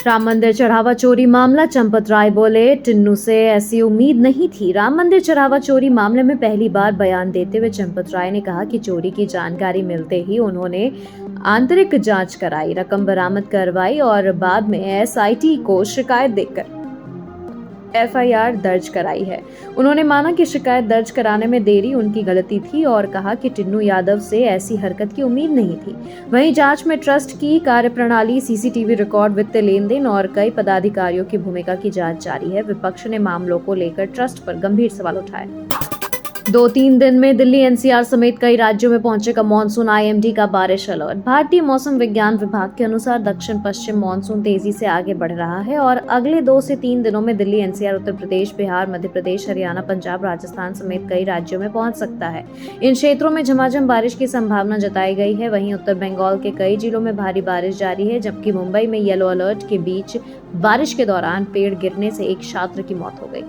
राम मंदिर चढ़ावा चोरी मामला, चंपत राय बोले, टिन्नू से ऐसी उम्मीद नहीं थी। राम मंदिर चढ़ावा चोरी मामले में पहली बार बयान देते हुए चंपत राय ने कहा कि चोरी की जानकारी मिलते ही उन्होंने आंतरिक जांच कराई, रकम बरामद करवाई और बाद में एसआईटी को शिकायत देकर एफआईआर दर्ज कराई है। उन्होंने माना कि शिकायत दर्ज कराने में देरी उनकी गलती थी और कहा कि टिन्नू यादव से ऐसी हरकत की उम्मीद नहीं थी। वहीं जांच में ट्रस्ट की कार्यप्रणाली, सीसीटीवी रिकॉर्ड, वित्तीय लेन देन और कई पदाधिकारियों की भूमिका की जांच जारी है। विपक्ष ने मामलों को लेकर ट्रस्ट पर गंभीर सवाल उठाए। 2-3 दिन में दिल्ली एनसीआर समेत कई राज्यों में पहुंचेगा मानसून, आईएमडी का बारिश अलर्ट। भारतीय मौसम विज्ञान विभाग के अनुसार दक्षिण पश्चिम मानसून तेजी से आगे बढ़ रहा है और अगले 2 से 3 दिनों में दिल्ली एनसीआर, उत्तर प्रदेश, बिहार, मध्य प्रदेश, हरियाणा, पंजाब, राजस्थान समेत कई राज्यों में पहुंच सकता है। इन क्षेत्रों में झमाझम बारिश की संभावना जताई गई है। वहीं उत्तर बंगाल के कई जिलों में भारी बारिश जारी है, जबकि मुंबई में येलो अलर्ट के बीच बारिश के दौरान पेड़ गिरने से एक छात्र की मौत हो गई।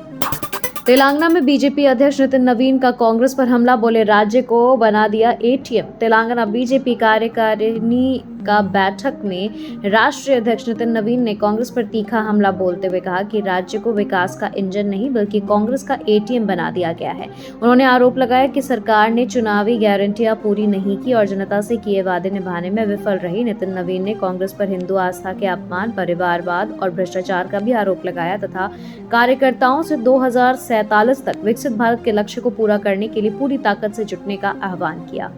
तेलंगाना में बीजेपी अध्यक्ष नितिन नवीन का कांग्रेस पर हमला, बोले राज्य को बना दिया एटीएम। तेलंगाना बीजेपी कार्यकारिणी का बैठक में राष्ट्रीय अध्यक्ष नितिन नवीन ने कांग्रेस पर तीखा हमला बोलते हुए कहा कि राज्य को विकास का इंजन नहीं बल्कि कांग्रेस का एटीएम बना दिया गया है। उन्होंने आरोप लगाया कि सरकार ने चुनावी गारंटियां पूरी नहीं की और जनता से किए वादे निभाने में विफल रही। नितिन नवीन ने कांग्रेस पर हिंदू आस्था के अपमान, परिवारवाद और भ्रष्टाचार का भी आरोप लगाया तथा कार्यकर्ताओं से 2047 तक विकसित भारत के लक्ष्य को पूरा करने के लिए पूरी ताकत से जुटने का आह्वान किया।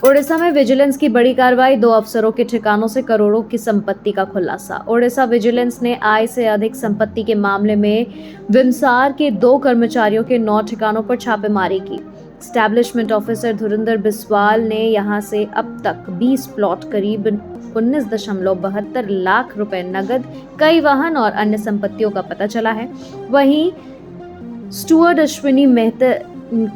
ओडिशा में विजिलेंस की बड़ी कार्रवाई, 2 अफसरों के ठिकानों से करोड़ों की संपत्ति का खुलासा। ओडिशा विजिलेंस ने आय से अधिक संपत्ति के मामले में विमसार के 2 कर्मचारियों के 9 ठिकानों पर छापेमारी की। एस्टैब्लिशमेंट ऑफिसर धुरिंदर बिस्वाल ने यहां से अब तक 20 प्लॉट, करीब 19.72 लाख रुपए नगद, कई वाहन और अन्य संपत्तियों का पता चला है। वहीं स्टुअर्ड अश्विनी मेहता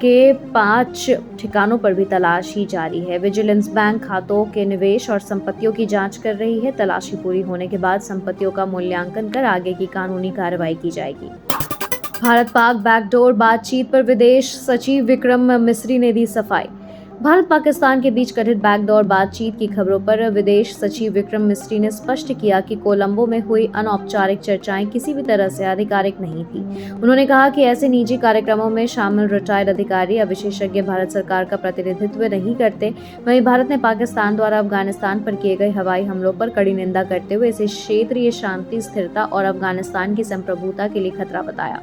के 5 ठिकानों पर भी तलाशी जारी है। विजिलेंस बैंक खातों के निवेश और संपत्तियों की जांच कर रही है। तलाशी पूरी होने के बाद संपत्तियों का मूल्यांकन कर आगे की कानूनी कार्रवाई की जाएगी। भारत पाक बैकडोर बातचीत पर विदेश सचिव विक्रम मिस्री ने दी सफाई। भारत पाकिस्तान के बीच कथित बैकडोर बातचीत की खबरों पर विदेश सचिव विक्रम मिस्री ने स्पष्ट किया कि कोलंबो में हुई अनौपचारिक चर्चाएं किसी भी तरह से आधिकारिक नहीं थी। उन्होंने कहा कि ऐसे निजी कार्यक्रमों में शामिल रिटायर्ड अधिकारी या विशेषज्ञ भारत सरकार का प्रतिनिधित्व नहीं करते। वहीं भारत ने पाकिस्तान द्वारा अफगानिस्तान पर किए गए हवाई हमलों पर कड़ी निंदा करते हुए इसे क्षेत्रीय शांति, स्थिरता और अफगानिस्तान की संप्रभुता के लिए खतरा बताया।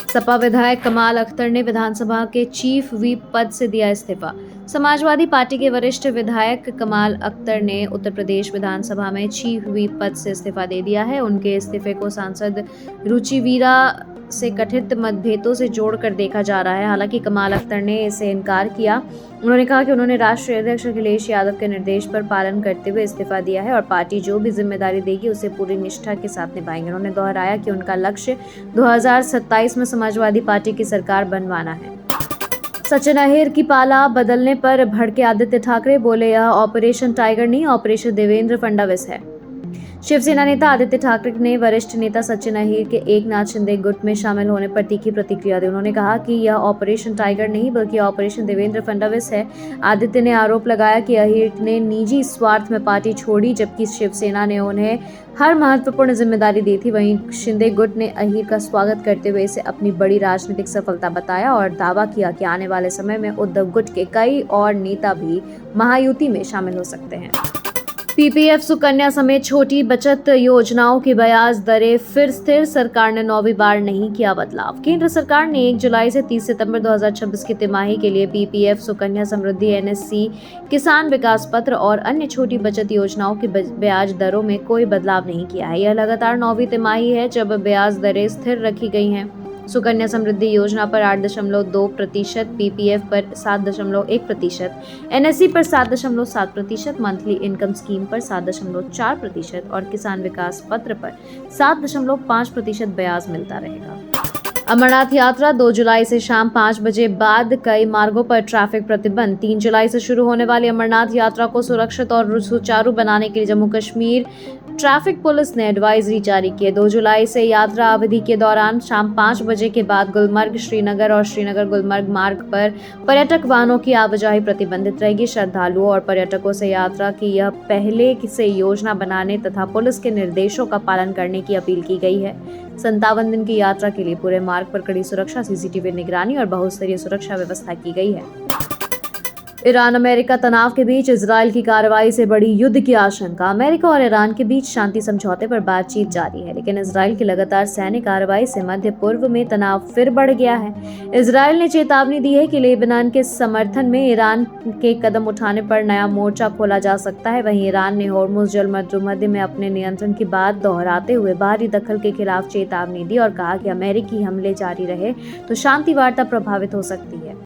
सपा विधायक कमाल अख्तर ने विधानसभा के चीफ व्हिप पद से दिया इस्तीफा। समाजवादी पार्टी के वरिष्ठ विधायक कमाल अख्तर ने उत्तर प्रदेश विधानसभा में चीफ व्हिप पद से इस्तीफा दे दिया है। उनके इस्तीफे को सांसद रुचिवीरा से कथित मतभेदों से जोड़कर देखा जा रहा है। हालांकि कमाल अख्तर ने इसे इनकार किया। उन्होंने कहा कि उन्होंने राष्ट्रीय अध्यक्ष अखिलेश यादव के निर्देश पर पालन करते हुए इस्तीफा दिया है और पार्टी जो भी जिम्मेदारी देगी उसे पूरी निष्ठा के साथ निभाएंगे। उन्होंने दोहराया कि उनका लक्ष्य 2027 में समाजवादी पार्टी की सरकार बनवाना है। सचिन अहिर की पाला बदलने पर भड़के आदित्य ठाकरे, बोले यह ऑपरेशन टाइगर नहीं, ऑपरेशन देवेंद्र फडणवीस है। शिवसेना नेता आदित्य ठाकरे ने वरिष्ठ नेता सचिन अहिर के एकनाथ शिंदे गुट में शामिल होने पर तीखी प्रतिक्रिया दी। उन्होंने कहा कि यह ऑपरेशन टाइगर नहीं बल्कि ऑपरेशन देवेंद्र फडणवीस है। आदित्य ने आरोप लगाया कि अहिर ने निजी स्वार्थ में पार्टी छोड़ी जबकि शिवसेना ने उन्हें हर महत्वपूर्ण जिम्मेदारी दी थी। वहीं शिंदे गुट ने अहिर का स्वागत करते हुए इसे अपनी बड़ी राजनीतिक सफलता बताया और दावा किया कि आने वाले समय में उद्धव गुट के कई और नेता भी महायुति में शामिल हो सकते हैं। पीपीएफ, सुकन्या समेत छोटी बचत योजनाओं की ब्याज दरें फिर स्थिर, सरकार ने 9वीं बार नहीं किया बदलाव। केंद्र सरकार ने 1 जुलाई से 30 सितंबर 2026 की तिमाही के लिए पीपीएफ, सुकन्या समृद्धि, एनएससी, किसान विकास पत्र और अन्य छोटी बचत योजनाओं की ब्याज दरों में कोई बदलाव नहीं किया है। यह लगातार 9वीं तिमाही है जब ब्याज दरें स्थिर रखी गई हैं। सुकन्या समृद्धि योजना पर 8.2%, पीपीएफ पर 7.1%, एनएससी पर 7.7%, मंथली इनकम स्कीम पर 7.4% और किसान विकास पत्र पर 7.5% ब्याज मिलता रहेगा। अमरनाथ यात्रा 2 जुलाई से शाम 5 बजे बाद कई मार्गों पर ट्रैफिक प्रतिबंध। 3 जुलाई से शुरू होने वाली अमरनाथ यात्रा को सुरक्षित और सुचारू बनाने के लिए जम्मू कश्मीर ट्रैफिक पुलिस ने एडवाइजरी जारी की है। 2 जुलाई से यात्रा अवधि के दौरान शाम 5 बजे के बाद गुलमर्ग श्रीनगर और श्रीनगर गुलमर्ग मार्ग पर पर्यटक वाहनों की आवाजाही प्रतिबंधित रहेगी। श्रद्धालुओं और पर्यटकों से यात्रा की यह पहले से योजना बनाने तथा पुलिस के निर्देशों का पालन करने की अपील की गई है। 57 दिन की यात्रा के लिए पूरे मार्ग पर कड़ी सुरक्षा, सीसीटीवी निगरानी और बहुस्तरीय सुरक्षा व्यवस्था की गई है। ईरान अमेरिका तनाव के बीच इजरायल की कार्रवाई से बड़ी युद्ध की आशंका। अमेरिका और ईरान के बीच शांति समझौते पर बातचीत जारी है, लेकिन इजरायल की लगातार सैन्य कार्रवाई से मध्य पूर्व में तनाव फिर बढ़ गया है। इजरायल ने चेतावनी दी है कि लेबनान के समर्थन में ईरान के कदम उठाने पर नया मोर्चा खोला जा सकता है। वहीं ईरान ने होर्मुज जलमध्य में अपने नियंत्रण की बात दोहराते हुए बाहरी दखल के खिलाफ चेतावनी दी और कहा कि अमेरिकी हमले जारी रहे तो शांति वार्ता प्रभावित हो सकती है।